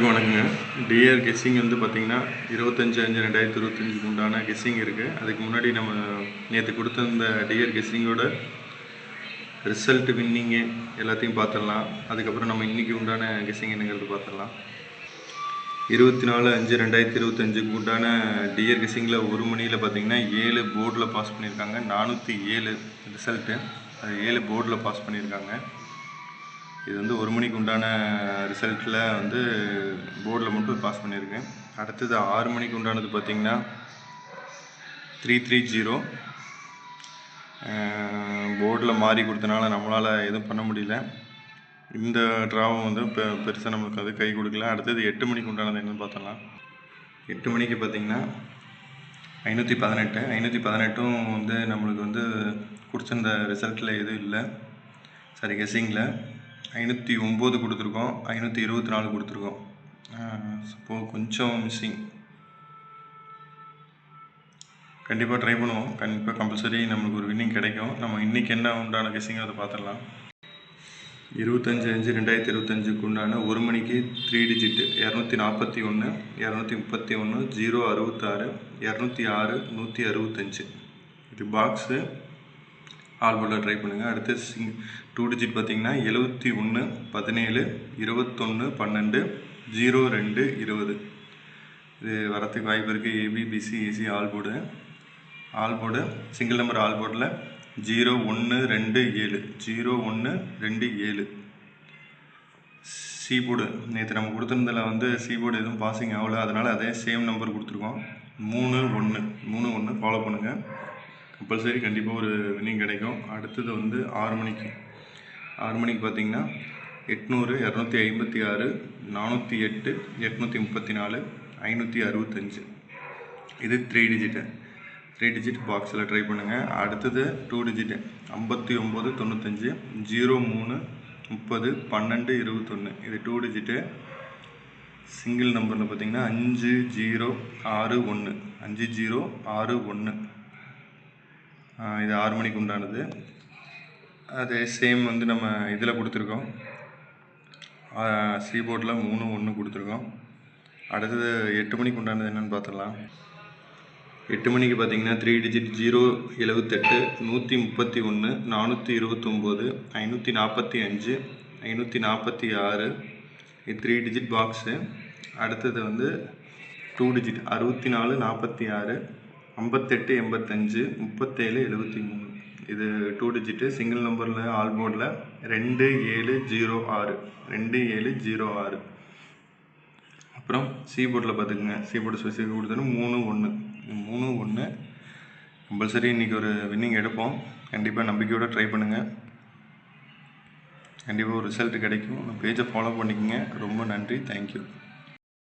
வணக்கங்க. TR guessing வந்து பார்த்தீங்கன்னா 25/5/2025 உண்டான கெஸ்ஸிங் இருக்குது. அதுக்கு முன்னாடி நம்ம நேற்று கொடுத்துருந்த டிஆர் கெஸ்ஸிங்கோட ரிசல்ட் வின்னிங்கு எல்லாத்தையும் பார்த்துடலாம். அதுக்கப்புறம் நம்ம இன்றைக்கி உண்டான கெஸ்ஸிங் என்னங்கிறது பார்த்துடலாம். 24/5/2025 உண்டான டிஆர் கெஸ்ஸிங்கில் 1 மணியில் பார்த்தீங்கன்னா 7 போர்டில் பாஸ் பண்ணியிருக்காங்க. 407 ரிசல்ட்டு, அது 7 போர்டில் பாஸ் பண்ணியிருக்காங்க. இது வந்து 1 மணிக்கு உண்டான ரிசல்ட்டில் வந்து போர்டில் மட்டும் பாஸ் பண்ணியிருக்கேன். அடுத்தது 6 மணிக்கு உண்டானது பார்த்திங்கன்னா 330 போர்டில் மாறி கொடுத்தனால நம்மளால் எதுவும் பண்ண முடியல. இந்த ட்ராவும் வந்து பெருசாக நம்மளுக்கு அது கை கொடுக்கல. அடுத்தது 8 மணிக்கு உண்டானது என்னென்னு பார்த்தலாம். 8 மணிக்கு பார்த்திங்கன்னா 518 வந்து நம்மளுக்கு வந்து கொடுத்துருந்த ரிசல்ட்டில் எதுவும் இல்லை, சாரி கெஸ்ஸிங்கில் 509 கொடுத்துருக்கோம், 524 கொடுத்துருக்கோம். இப்போது கொஞ்சம் மிஸ்ஸிங். கண்டிப்பாக ட்ரை பண்ணுவோம். கண்டிப்பாக கம்பல்சரி நம்மளுக்கு ஒரு வின்னிங் கிடைக்கும். நம்ம இன்றைக்கி என்ன உண்டான கெஸ்ஸிங் அதை பார்த்துடலாம். 25/5/2025 உண்டான 1 மணிக்கு 3 டிஜிட்டு 241, 231, 066, 206, 165. இது பாக்ஸு ஆல்போர்டில் ட்ரை பண்ணுங்கள். அடுத்து 2 டிஜிட் பார்த்திங்கன்னா 71, 17, 21, 12, 02, 20. இது வரத்துக்கு வாய்ப்பு இருக்குது. AB BC AC all board single number ஆல்போர்டில் 0127, 0127. சீபோர்டு நேற்று நம்ம கொடுத்துருந்ததில் வந்து சீபோர்டு எதுவும் பாசிங் ஆகலை, அதனால் அதே சேம் நம்பர் கொடுத்துருக்கோம். 31 ஃபாலோ பண்ணுங்கள். கம்பல்சரி கண்டிப்பாக ஒரு வின்னிங் கிடைக்கும். அடுத்தது வந்து 6 மணிக்கு பார்த்திங்கன்னா 800, 256, 408, 834, 565. இது 3 டிஜிட் பாக்ஸில் ட்ரை பண்ணுங்கள். அடுத்தது 2 டிஜிட்டு 59, 95, 03, 30, 12, 21. இது 2 டிஜிட்டு. சிங்கிள் நம்பரில் பார்த்திங்கன்னா 5061, 5061. இது 6 மணிக்கு உண்டானது. அது சேம் வந்து நம்ம இதில் கொடுத்துருக்கோம், சீபோர்டில் 31 கொடுத்துருக்கோம். அடுத்தது 8 மணிக்கு உண்டானது என்னென்னு பார்த்துடலாம். 8 மணிக்கு பார்த்திங்கன்னா 3 டிஜிட் 078, 131, 429, 545, 546. இது 3 டிஜிட் பாக்ஸு. அடுத்தது வந்து 2 டிஜிட் 64, 46, 58, 85, 37, 73. இது 2 டிஜிட்டு. சிங்கிள் நம்பரில் ஆல்போர்டில் 2706, 2706. அப்புறம் சீபோர்டில் பார்த்துக்குங்க, சீபோர்டு ஸ்பெசிஃபிக் கொடுத்தது 31. கம்பல்சரி இன்றைக்கி ஒரு வின்னிங் எடுப்போம். கண்டிப்பாக நம்பிக்கையோடு ட்ரை பண்ணுங்கள். கண்டிப்பாக ஒரு ரிசல்ட் கிடைக்கும். பேஜை ஃபாலோ பண்ணிக்கோங்க. ரொம்ப நன்றி. தேங்க்யூ.